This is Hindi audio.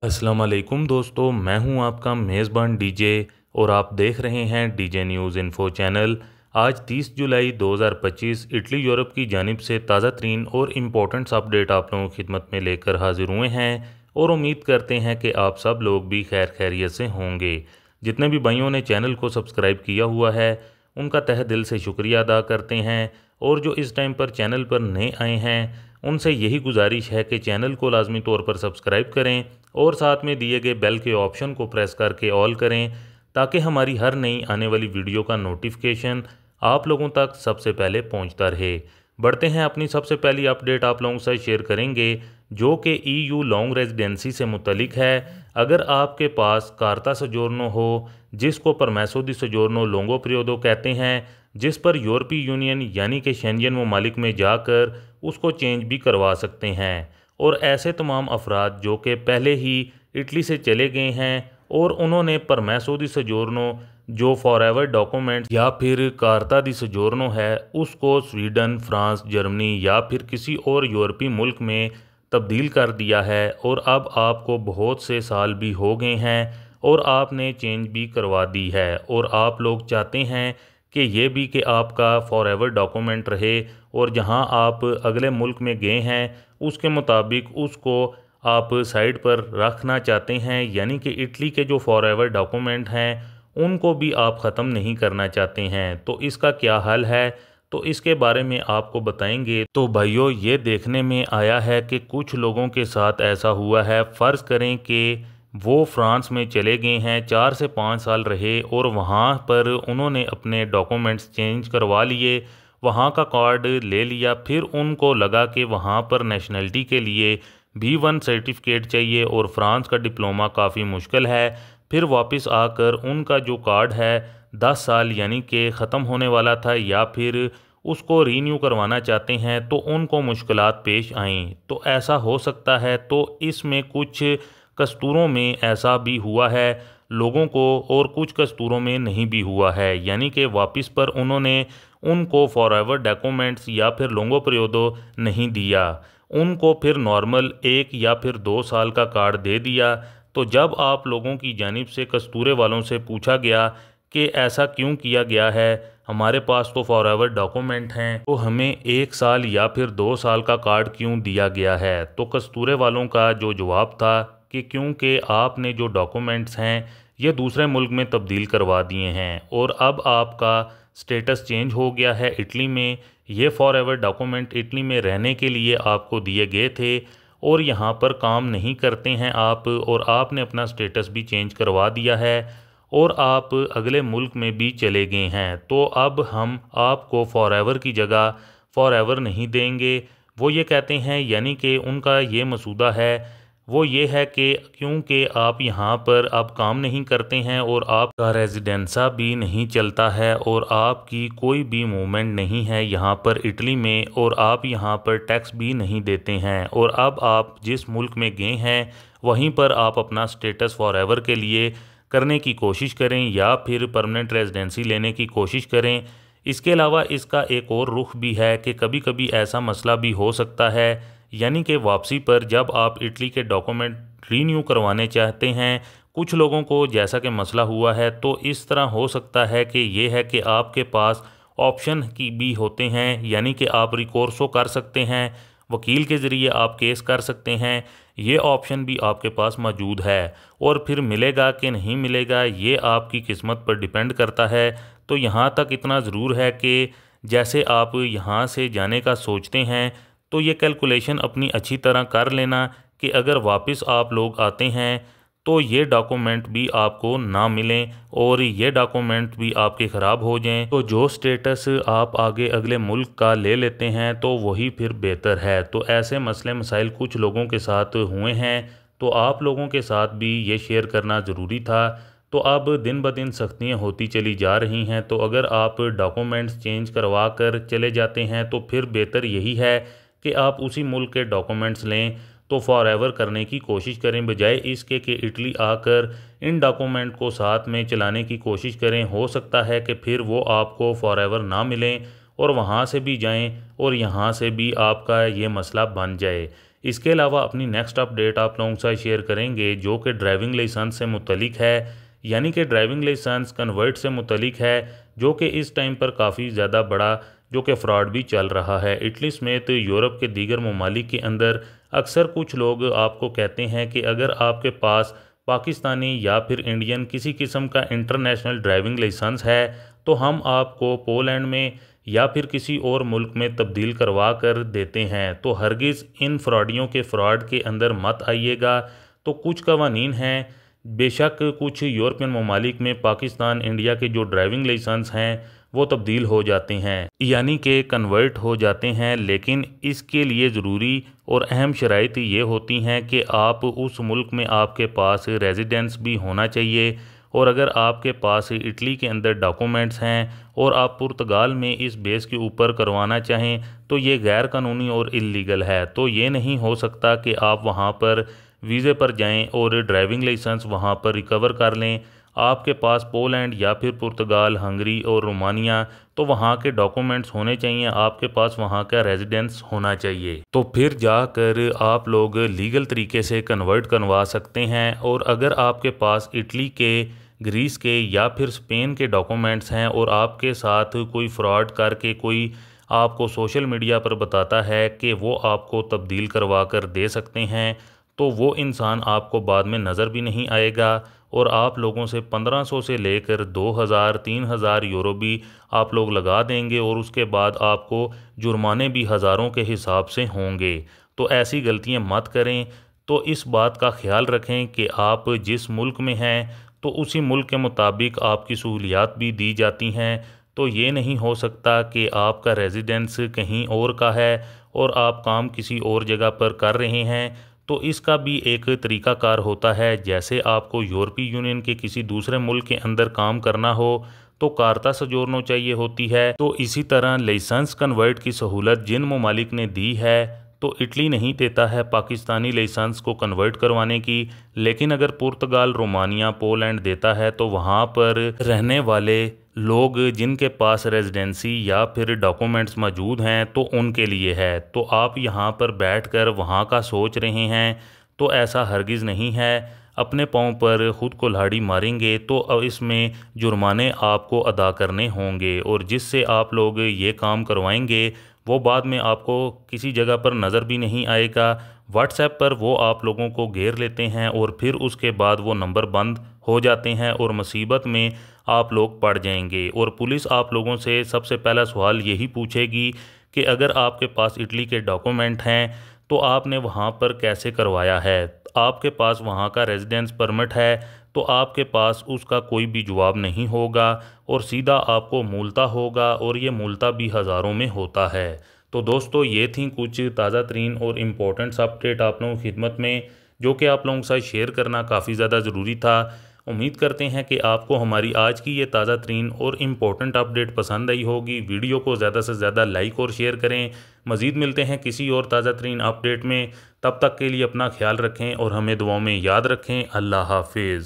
अस्सलाम वालेकुम दोस्तों, मैं हूं आपका मेज़बान डीजे और आप देख रहे हैं डीजे न्यूज़ इन्फो चैनल। आज 30 जुलाई 2025 इटली यूरोप की जानिब से ताज़ा तरीन और इम्पोर्टेंट्स अपडेट आप लोगों की खिदमत में लेकर हाजिर हुए हैं और उम्मीद करते हैं कि आप सब लोग भी खैर खैरियत से होंगे। जितने भी भाइयों ने चैनल को सब्सक्राइब किया हुआ है उनका तहे दिल से शुक्रिया अदा करते हैं, और जो इस टाइम पर चैनल पर नए आए हैं उनसे यही गुजारिश है कि चैनल को लाजमी तौर पर सब्सक्राइब करें और साथ में दिए गए बेल के ऑप्शन को प्रेस करके ऑल करें, ताकि हमारी हर नई आने वाली वीडियो का नोटिफिकेशन आप लोगों तक सबसे पहले पहुंचता रहे। बढ़ते हैं, अपनी सबसे पहली अपडेट आप लोगों से शेयर करेंगे जो कि ईयू लॉन्ग रेजिडेंसी से मुतलिक है। अगर आपके पास कार्ता सजोर्नो हो, जिसको परमेसो दी सजोर्नो लोंगो पीरियोडो कहते हैं, जिस पर यूरोपीय यूनियन यानी कि शेंजन ममालिक में जाकर उसको चेंज भी करवा सकते हैं। और ऐसे तमाम अफराद जो कि पहले ही इटली से चले गए हैं और उन्होंने परमेसो दी सजोर्नो जो फॉरएवर डॉक्यूमेंट या फिर कार्ता दी सजोर्नो है उसको स्वीडन, फ्रांस, जर्मनी या फिर किसी और यूरोपीय मुल्क में तब्दील कर दिया है और अब आपको बहुत से साल भी हो गए हैं और आपने चेंज भी करवा दी है और आप लोग चाहते हैं कि ये भी कि आपका फॉरएवर डॉक्यूमेंट रहे और जहां आप अगले मुल्क में गए हैं उसके मुताबिक उसको आप साइड पर रखना चाहते हैं, यानी कि इटली के जो फॉरएवर डॉक्यूमेंट हैं उनको भी आप ख़त्म नहीं करना चाहते हैं। तो इसका क्या हल है, तो इसके बारे में आपको बताएंगे। तो भाइयों, ये देखने में आया है कि कुछ लोगों के साथ ऐसा हुआ है। फ़र्ज़ करें कि वो फ्रांस में चले गए हैं, 4 से 5 साल रहे और वहाँ पर उन्होंने अपने डॉक्यूमेंट्स चेंज करवा लिए, वहाँ का कार्ड ले लिया, फिर उनको लगा कि वहाँ पर नेशनलिटी के लिए B1 सर्टिफिकेट चाहिए और फ्रांस का डिप्लोमा काफ़ी मुश्किल है। फिर वापस आकर उनका जो कार्ड है 10 साल यानी कि ख़त्म होने वाला था या फिर उसको रीन्यू करवाना चाहते हैं तो उनको मुश्किलात पेश आईं। तो ऐसा हो सकता है, तो इसमें कुछ कस्तूरों में ऐसा भी हुआ है लोगों को और कुछ कस्तूरों में नहीं भी हुआ है, यानी कि वापस पर उन्होंने उनको फॉरएवर डॉक्यूमेंट्स या फिर लोंगो पीरियोडो नहीं दिया, उनको फिर नॉर्मल 1 या फिर 2 साल का कार्ड दे दिया। तो जब आप लोगों की जानिब से कस्तूरे वालों से पूछा गया कि ऐसा क्यों किया गया है, हमारे पास तो फॉरएवर डॉक्यूमेंट हैं, तो हमें 1 साल या फिर 2 साल का कार्ड क्यों दिया गया है, तो कस्तूरे वालों का जो जवाब था कि क्योंकि आपने जो डॉक्यूमेंट्स हैं ये दूसरे मुल्क में तब्दील करवा दिए हैं और अब आपका स्टेटस चेंज हो गया है इटली में। ये फॉरएवर डॉक्यूमेंट इटली में रहने के लिए आपको दिए गए थे और यहाँ पर काम नहीं करते हैं आप, और आपने अपना स्टेटस भी चेंज करवा दिया है और आप अगले मुल्क में भी चले गए हैं। तो अब हम आपको फॉरएवर की जगह फॉरएवर नहीं देंगे। वो ये कहते हैं, यानी कि उनका ये मसूदा है वो ये है कि क्योंकि आप यहाँ पर अब काम नहीं करते हैं और आपका रेजिडेंसा भी नहीं चलता है और आपकी कोई भी मूवमेंट नहीं है यहाँ पर इटली में और आप यहाँ पर टैक्स भी नहीं देते हैं, और अब आप जिस मुल्क में गए हैं वहीं पर आप अपना स्टेटस फॉरएवर के लिए करने की कोशिश करें या फिर परमानेंट रेजिडेंसी लेने की कोशिश करें। इसके अलावा इसका एक और रुख भी है कि कभी कभी ऐसा मसला भी हो सकता है, यानी कि वापसी पर जब आप इटली के डॉक्यूमेंट रीन्यू करवाने चाहते हैं, कुछ लोगों को जैसा कि मसला हुआ है, तो इस तरह हो सकता है कि ये है कि आपके पास ऑप्शन की भी होते हैं, यानी कि आप रिकोर्सो कर सकते हैं, वकील के ज़रिए आप केस कर सकते हैं, ये ऑप्शन भी आपके पास मौजूद है। और फिर मिलेगा कि नहीं मिलेगा ये आपकी किस्मत पर डिपेंड करता है। तो यहाँ तक इतना ज़रूर है कि जैसे आप यहाँ से जाने का सोचते हैं तो ये कैलकुलेशन अपनी अच्छी तरह कर लेना कि अगर वापस आप लोग आते हैं तो ये डॉक्यूमेंट भी आपको ना मिलें और ये डॉक्यूमेंट भी आपके ख़राब हो जाएं, तो जो स्टेटस आप आगे अगले मुल्क का ले लेते हैं तो वही फिर बेहतर है। तो ऐसे मसले मसाइल कुछ लोगों के साथ हुए हैं, तो आप लोगों के साथ भी ये शेयर करना ज़रूरी था। तो अब दिन ब दिन सख्तियाँ होती चली जा रही हैं, तो अगर आप डॉक्यूमेंट्स चेंज करवा कर चले जाते हैं तो फिर बेहतर यही है कि आप उसी मुल्क के डॉक्यूमेंट्स लें, तो फॉरएवर करने की कोशिश करें, बजाय इसके कि इटली आकर इन डॉक्यूमेंट को साथ में चलाने की कोशिश करें। हो सकता है कि फिर वो आपको फॉरएवर ना मिलें और वहाँ से भी जाएं और यहाँ से भी आपका ये मसला बन जाए। इसके अलावा अपनी नेक्स्ट अपडेट आप लोगों के साथ शेयर करेंगे जो कि ड्राइविंग लाइसेंस से मुतलिक है, यानी कि ड्राइविंग लाइसेंस कन्वर्ट से मुतलिक है, जो कि इस टाइम पर काफ़ी ज़्यादा बड़ा जो कि फ़्रॉड भी चल रहा है। इटली समेत यूरोप के दीगर ममालिक के अंदर अक्सर कुछ लोग आपको कहते हैं कि अगर आपके पास पाकिस्तानी या फिर इंडियन किसी किस्म का इंटरनेशनल ड्राइविंग लाइसेंस है तो हम आपको पोलैंड में या फिर किसी और मुल्क में तब्दील करवा कर देते हैं। तो हरगिज़ इन फ्रॉडियों के फ्रॉड के अंदर मत आइएगा। तो कुछ कवानीन हैं, बेशक कुछ यूरोपियन ममालिक में पाकिस्तान इंडिया के जो ड्राइविंग लाइसेंस हैं वो तब्दील हो जाते हैं, यानी कि कन्वर्ट हो जाते हैं, लेकिन इसके लिए ज़रूरी और अहम शराइत ये होती हैं कि आप उस मुल्क में आपके पास रेजिडेंस भी होना चाहिए। और अगर आपके पास इटली के अंदर डॉक्यूमेंट्स हैं और आप पुर्तगाल में इस बेस के ऊपर करवाना चाहें तो ये गैर कानूनी और इल्लीगल है। तो ये नहीं हो सकता कि आप वहाँ पर वीज़े पर जाएं और ड्राइविंग लाइसेंस वहाँ पर रिकवर कर लें। आपके पास पोलैंड या फिर पुर्तगाल, हंगरी और रोमानिया तो वहाँ के डॉक्यूमेंट्स होने चाहिए, आपके पास वहाँ का रेजिडेंस होना चाहिए, तो फिर जाकर आप लोग लीगल तरीके से कन्वर्ट करवा सकते हैं। और अगर आपके पास इटली के, ग्रीस के या फिर स्पेन के डॉक्यूमेंट्स हैं और आपके साथ कोई फ्रॉड करके कोई आपको सोशल मीडिया पर बताता है कि वो आपको तब्दील करवा कर दे सकते हैं, तो वो इंसान आपको बाद में नज़र भी नहीं आएगा और आप लोगों से 1500 से लेकर 2000-3000 यूरो भी आप लोग लगा देंगे और उसके बाद आपको जुर्माने भी हज़ारों के हिसाब से होंगे। तो ऐसी गलतियां मत करें। तो इस बात का ख्याल रखें कि आप जिस मुल्क में हैं तो उसी मुल्क के मुताबिक आपकी सहूलियात भी दी जाती हैं। तो ये नहीं हो सकता कि आपका रेजिडेंस कहीं और का है और आप काम किसी और जगह पर कर रहे हैं। तो इसका भी एक तरीक़ाकार होता है, जैसे आपको यूरोपीय यूनियन के किसी दूसरे मुल्क के अंदर काम करना हो तो कार्ता सजोरनो चाहिए होती है। तो इसी तरह लाइसेंस कन्वर्ट की सहूलत जिन ममालिक ने दी है तो इटली नहीं देता है पाकिस्तानी लाइसेंस को कन्वर्ट करवाने की, लेकिन अगर पुर्तगाल, रोमानिया, पोलैंड देता है तो वहाँ पर रहने वाले लोग जिनके पास रेजिडेंसी या फिर डॉक्यूमेंट्स मौजूद हैं तो उनके लिए है। तो आप यहाँ पर बैठकर वहाँ का सोच रहे हैं तो ऐसा हरगिज़ नहीं है। अपने पाँव पर ख़ुद को कुल्हाड़ी मारेंगे तो इसमें जुर्माने आपको अदा करने होंगे और जिससे आप लोग ये काम करवाएंगे वो बाद में आपको किसी जगह पर नज़र भी नहीं आएगा। व्हाट्सएप पर वो आप लोगों को घेर लेते हैं और फिर उसके बाद वो नंबर बंद हो जाते हैं और मुसीबत में आप लोग पड़ जाएंगे। और पुलिस आप लोगों से सबसे पहला सवाल यही पूछेगी कि अगर आपके पास इटली के डॉक्यूमेंट हैं तो आपने वहाँ पर कैसे करवाया है, आपके पास वहाँ का रेजिडेंस परमिट है, तो आपके पास उसका कोई भी जवाब नहीं होगा और सीधा आपको मूलता होगा और ये मूलता भी हज़ारों में होता है। तो दोस्तों ये थी कुछ ताज़ा तरीन और इम्पोर्टेंट्स अपडेट आप लोगों की खिदमत में, जो कि आप लोगों के साथ शेयर करना काफ़ी ज़्यादा ज़रूरी था। उम्मीद करते हैं कि आपको हमारी आज की ये ताज़ा तरीन और इम्पोर्टेंट अपडेट पसंद आई होगी। वीडियो को ज़्यादा से ज़्यादा लाइक और शेयर करें। मज़ीद मिलते हैं किसी और ताज़ा तरीन अपडेट में, तब तक के लिए अपना ख्याल रखें और हमें दुआओं में याद रखें। अल्लाह हाफिज़।